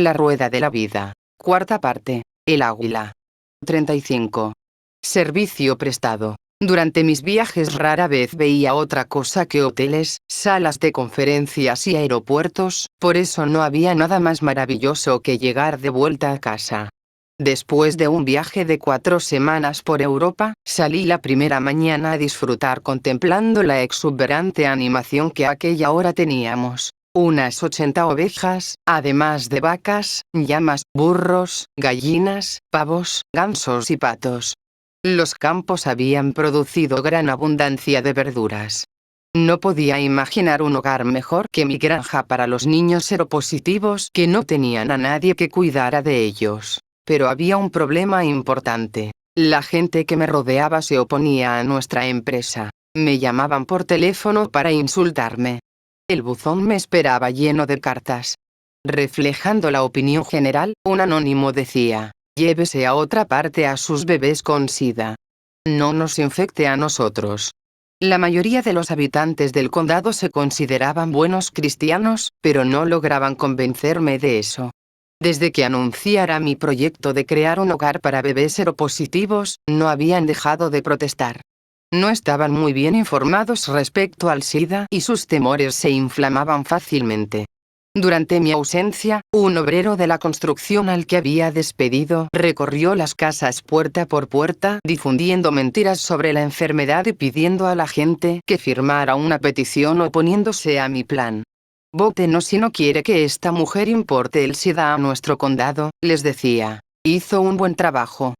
La rueda de la vida. Cuarta parte. El águila. 35. Servicio prestado. Durante mis viajes rara vez veía otra cosa que hoteles, salas de conferencias y aeropuertos, por eso no había nada más maravilloso que llegar de vuelta a casa. Después de un viaje de 4 semanas por Europa, salí la primera mañana a disfrutar contemplando la exuberante animación que a aquella hora teníamos. Unas 80 ovejas, además de vacas, llamas, burros, gallinas, pavos, gansos y patos. Los campos habían producido gran abundancia de verduras. No podía imaginar un hogar mejor que mi granja para los niños seropositivos que no tenían a nadie que cuidara de ellos. Pero había un problema importante. La gente que me rodeaba se oponía a nuestra empresa. Me llamaban por teléfono para insultarme. El buzón me esperaba lleno de cartas. Reflejando la opinión general, un anónimo decía: llévese a otra parte a sus bebés con SIDA. No nos infecte a nosotros. La mayoría de los habitantes del condado se consideraban buenos cristianos, pero no lograban convencerme de eso. Desde que anunciara mi proyecto de crear un hogar para bebés seropositivos, no habían dejado de protestar. No estaban muy bien informados respecto al SIDA y sus temores se inflamaban fácilmente. Durante mi ausencia, un obrero de la construcción al que había despedido recorrió las casas puerta por puerta difundiendo mentiras sobre la enfermedad y pidiendo a la gente que firmara una petición oponiéndose a mi plan. Voten si no quiere que esta mujer importe el SIDA a nuestro condado, les decía. Hizo un buen trabajo.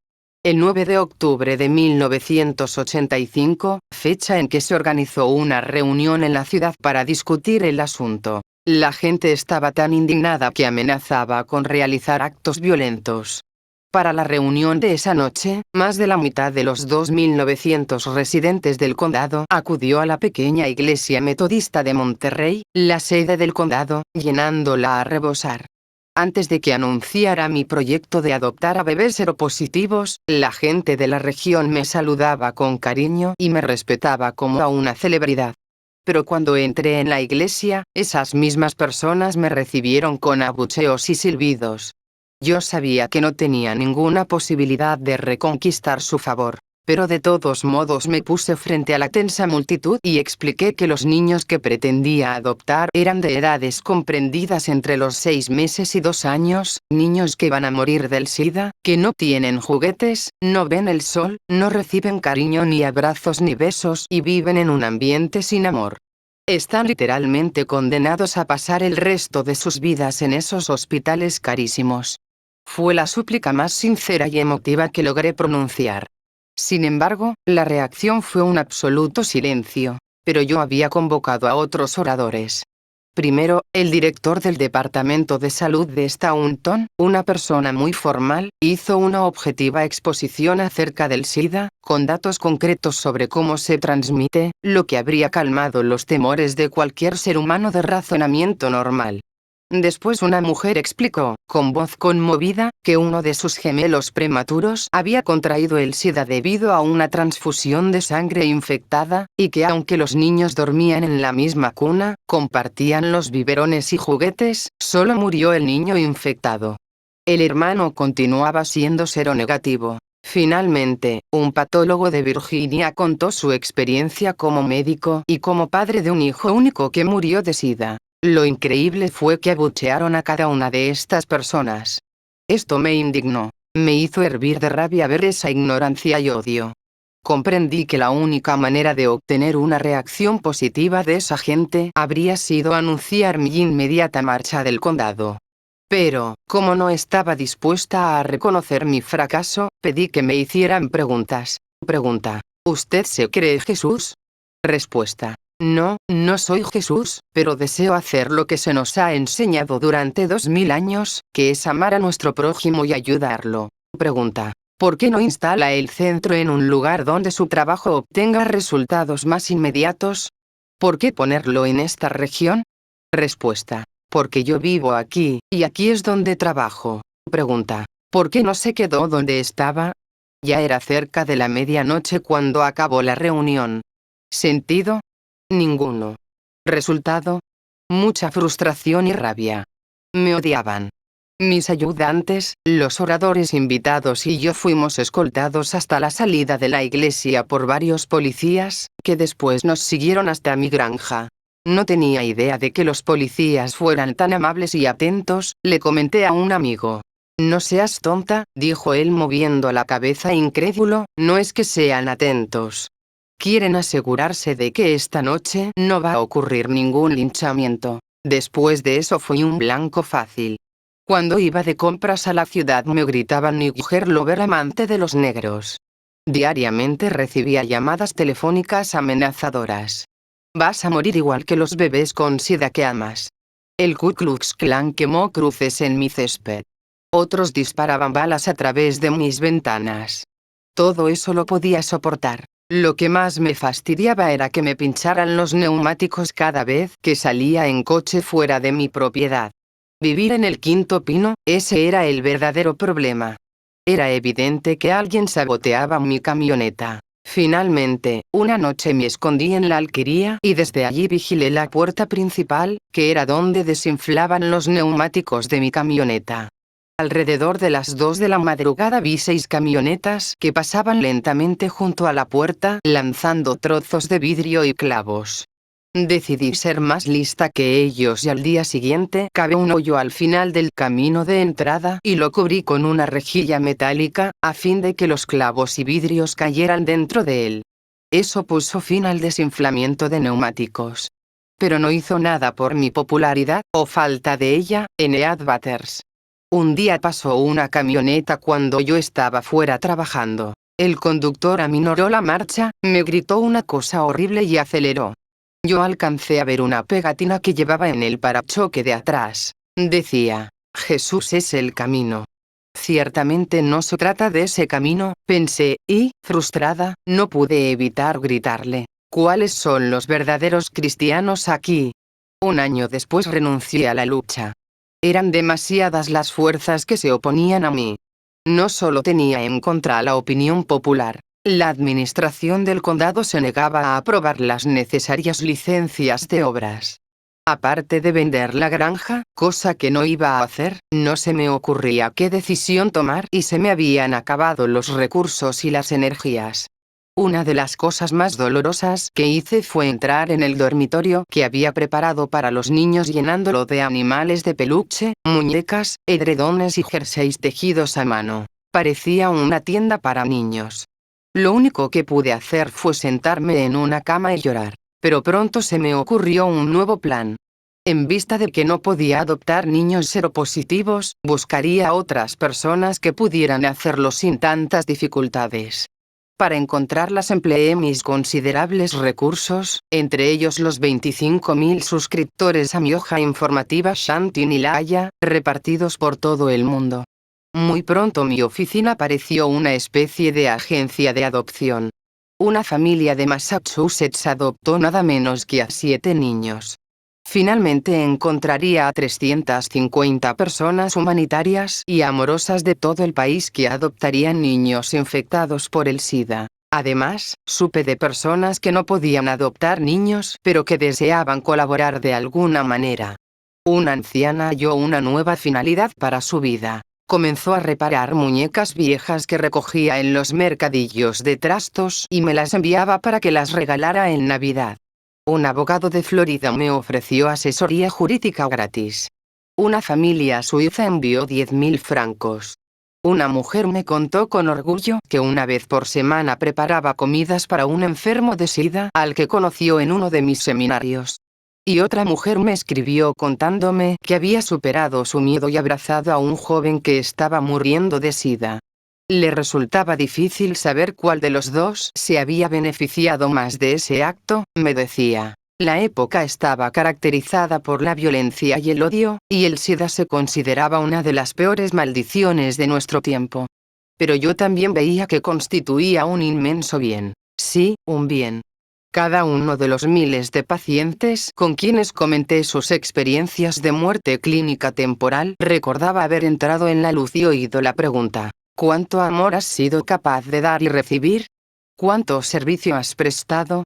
El 9 de octubre de 1985, fecha en que se organizó una reunión en la ciudad para discutir el asunto, la gente estaba tan indignada que amenazaba con realizar actos violentos. Para la reunión de esa noche, más de la mitad de los 2.900 residentes del condado acudió a la pequeña iglesia metodista de Monterrey, la sede del condado, llenándola a rebosar. Antes de que anunciara mi proyecto de adoptar a bebés seropositivos, la gente de la región me saludaba con cariño y me respetaba como a una celebridad. Pero cuando entré en la iglesia, esas mismas personas me recibieron con abucheos y silbidos. Yo sabía que no tenía ninguna posibilidad de reconquistar su favor, pero de todos modos me puse frente a la tensa multitud y expliqué que los niños que pretendía adoptar eran de edades comprendidas entre los 6 meses y 2 años, niños que van a morir del SIDA, que no tienen juguetes, no ven el sol, no reciben cariño ni abrazos ni besos y viven en un ambiente sin amor. Están literalmente condenados a pasar el resto de sus vidas en esos hospitales carísimos. Fue la súplica más sincera y emotiva que logré pronunciar. Sin embargo, la reacción fue un absoluto silencio, pero yo había convocado a otros oradores. Primero, el director del Departamento de Salud de Staunton, una persona muy formal, hizo una objetiva exposición acerca del SIDA, con datos concretos sobre cómo se transmite, lo que habría calmado los temores de cualquier ser humano de razonamiento normal. Después una mujer explicó, con voz conmovida, que uno de sus gemelos prematuros había contraído el SIDA debido a una transfusión de sangre infectada, y que aunque los niños dormían en la misma cuna, compartían los biberones y juguetes, solo murió el niño infectado. El hermano continuaba siendo seronegativo. Finalmente, un patólogo de Virginia contó su experiencia como médico y como padre de un hijo único que murió de SIDA. Lo increíble fue que abuchearon a cada una de estas personas. Esto me indignó. Me hizo hervir de rabia ver esa ignorancia y odio. Comprendí que la única manera de obtener una reacción positiva de esa gente habría sido anunciar mi inmediata marcha del condado. Pero, como no estaba dispuesta a reconocer mi fracaso, pedí que me hicieran preguntas. Pregunta: ¿usted se cree Jesús? Respuesta: no, no soy Jesús, pero deseo hacer lo que se nos ha enseñado durante 2000 años, que es amar a nuestro prójimo y ayudarlo. Pregunta: ¿por qué no instala el centro en un lugar donde su trabajo obtenga resultados más inmediatos? ¿Por qué ponerlo en esta región? Respuesta: porque yo vivo aquí, y aquí es donde trabajo. Pregunta: ¿por qué no se quedó donde estaba? Ya era cerca de la medianoche cuando acabó la reunión. ¿Sentido? Ninguno. Resultado: mucha frustración y rabia. Me odiaban. Mis ayudantes, los oradores invitados y yo fuimos escoltados hasta la salida de la iglesia por varios policías, que después nos siguieron hasta mi granja. No tenía idea de que los policías fueran tan amables y atentos, le comenté a un amigo. No seas tonta, dijo él moviendo la cabeza incrédulo, no es que sean atentos. Quieren asegurarse de que esta noche no va a ocurrir ningún linchamiento. Después de eso fui un blanco fácil. Cuando iba de compras a la ciudad me gritaban Nigger Lover, amante de los negros. Diariamente recibía llamadas telefónicas amenazadoras. Vas a morir igual que los bebés con sida que amas. El Ku Klux Klan quemó cruces en mi césped. Otros disparaban balas a través de mis ventanas. Todo eso lo podía soportar. Lo que más me fastidiaba era que me pincharan los neumáticos cada vez que salía en coche fuera de mi propiedad. Vivir en el Quinto Pino, ese era el verdadero problema. Era evidente que alguien saboteaba mi camioneta. Finalmente, una noche me escondí en la alquería y desde allí vigilé la puerta principal, que era donde desinflaban los neumáticos de mi camioneta. Alrededor de las 2 de la madrugada vi 6 camionetas que pasaban lentamente junto a la puerta, lanzando trozos de vidrio y clavos. Decidí ser más lista que ellos y al día siguiente cavé un hoyo al final del camino de entrada y lo cubrí con una rejilla metálica, a fin de que los clavos y vidrios cayeran dentro de él. Eso puso fin al desinflamiento de neumáticos. Pero no hizo nada por mi popularidad, o falta de ella, en Ead Batters. Un día pasó una camioneta cuando yo estaba fuera trabajando. El conductor aminoró la marcha, me gritó una cosa horrible y aceleró. Yo alcancé a ver una pegatina que llevaba en el parachoque de atrás. Decía, Jesús es el camino. Ciertamente no se trata de ese camino, pensé, y, frustrada, no pude evitar gritarle. ¿Cuáles son los verdaderos cristianos aquí? Un año después renuncié a la lucha. Eran demasiadas las fuerzas que se oponían a mí. No solo tenía en contra la opinión popular. La administración del condado se negaba a aprobar las necesarias licencias de obras. Aparte de vender la granja, cosa que no iba a hacer, no se me ocurría qué decisión tomar y se me habían acabado los recursos y las energías. Una de las cosas más dolorosas que hice fue entrar en el dormitorio que había preparado para los niños llenándolo de animales de peluche, muñecas, edredones y jerseys tejidos a mano. Parecía una tienda para niños. Lo único que pude hacer fue sentarme en una cama y llorar. Pero pronto se me ocurrió un nuevo plan. En vista de que no podía adoptar niños seropositivos, buscaría a otras personas que pudieran hacerlo sin tantas dificultades. Para encontrarlas empleé mis considerables recursos, entre ellos los 25.000 suscriptores a mi hoja informativa Shantin y Laia, repartidos por todo el mundo. Muy pronto mi oficina pareció una especie de agencia de adopción. Una familia de Massachusetts adoptó nada menos que a 7 niños. Finalmente encontraría a 350 personas humanitarias y amorosas de todo el país que adoptarían niños infectados por el SIDA. Además, supe de personas que no podían adoptar niños pero que deseaban colaborar de alguna manera. Una anciana halló una nueva finalidad para su vida. Comenzó a reparar muñecas viejas que recogía en los mercadillos de trastos y me las enviaba para que las regalara en Navidad. Un abogado de Florida me ofreció asesoría jurídica gratis. Una familia suiza envió 10.000 francos. Una mujer me contó con orgullo que una vez por semana preparaba comidas para un enfermo de SIDA al que conoció en uno de mis seminarios. Y otra mujer me escribió contándome que había superado su miedo y abrazado a un joven que estaba muriendo de SIDA. Le resultaba difícil saber cuál de los dos se había beneficiado más de ese acto, me decía. La época estaba caracterizada por la violencia y el odio, y el SIDA se consideraba una de las peores maldiciones de nuestro tiempo. Pero yo también veía que constituía un inmenso bien. Sí, un bien. Cada uno de los miles de pacientes con quienes comenté sus experiencias de muerte clínica temporal recordaba haber entrado en la luz y oído la pregunta: ¿cuánto amor has sido capaz de dar y recibir? ¿Cuánto servicio has prestado?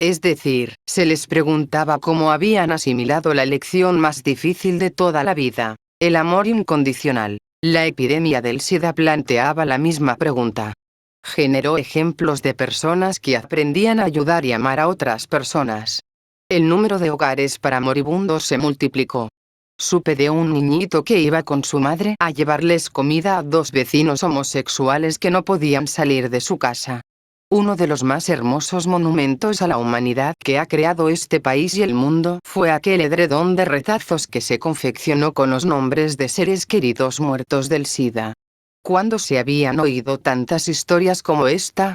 Es decir, se les preguntaba cómo habían asimilado la lección más difícil de toda la vida, El amor incondicional. La epidemia del SIDA planteaba la misma pregunta. Generó ejemplos de personas que aprendían a ayudar y amar a otras personas. El número de hogares para moribundos se multiplicó. Supe de un niñito que iba con su madre a llevarles comida a dos vecinos homosexuales que no podían salir de su casa. Uno de los más hermosos monumentos a la humanidad que ha creado este país y el mundo fue aquel edredón de retazos que se confeccionó con los nombres de seres queridos muertos del SIDA. ¿Cuándo se habían oído tantas historias como esta?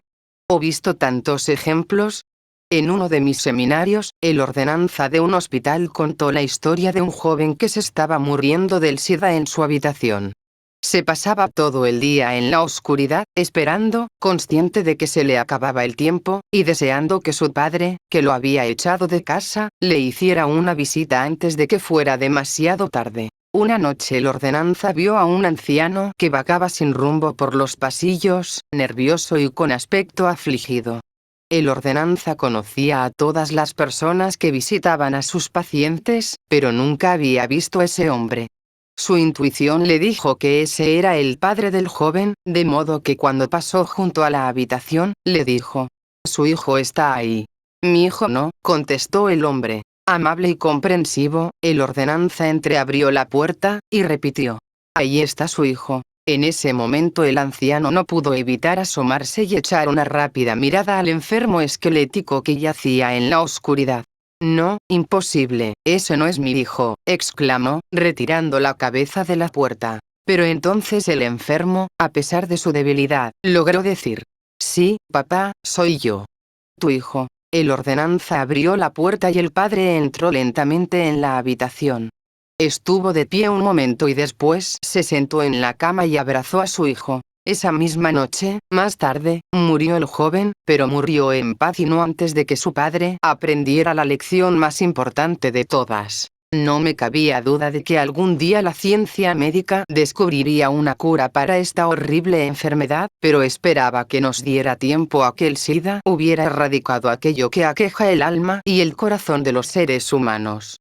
¿O visto tantos ejemplos? En uno de mis seminarios, el ordenanza de un hospital contó la historia de un joven que se estaba muriendo del SIDA en su habitación. Se pasaba todo el día en la oscuridad, esperando, consciente de que se le acababa el tiempo, y deseando que su padre, que lo había echado de casa, le hiciera una visita antes de que fuera demasiado tarde. Una noche el ordenanza vio a un anciano que vagaba sin rumbo por los pasillos, nervioso y con aspecto afligido. El ordenanza conocía a todas las personas que visitaban a sus pacientes, pero nunca había visto a ese hombre. Su intuición le dijo que ese era el padre del joven, de modo que cuando pasó junto a la habitación, le dijo: «Su hijo está ahí». «Mi hijo no», contestó el hombre. Amable y comprensivo, el ordenanza entreabrió la puerta, y repitió: «Ahí está su hijo». En ese momento el anciano no pudo evitar asomarse y echar una rápida mirada al enfermo esquelético que yacía en la oscuridad. «No, imposible, ese no es mi hijo», exclamó, retirando la cabeza de la puerta. Pero entonces el enfermo, a pesar de su debilidad, logró decir: «Sí, papá, soy yo. Tu hijo». El ordenanza abrió la puerta y el padre entró lentamente en la habitación. Estuvo de pie un momento y después se sentó en la cama y abrazó a su hijo. Esa misma noche, más tarde, murió el joven, pero murió en paz y no antes de que su padre aprendiera la lección más importante de todas. No me cabía duda de que algún día la ciencia médica descubriría una cura para esta horrible enfermedad, pero esperaba que nos diera tiempo a que el SIDA hubiera erradicado aquello que aqueja el alma y el corazón de los seres humanos.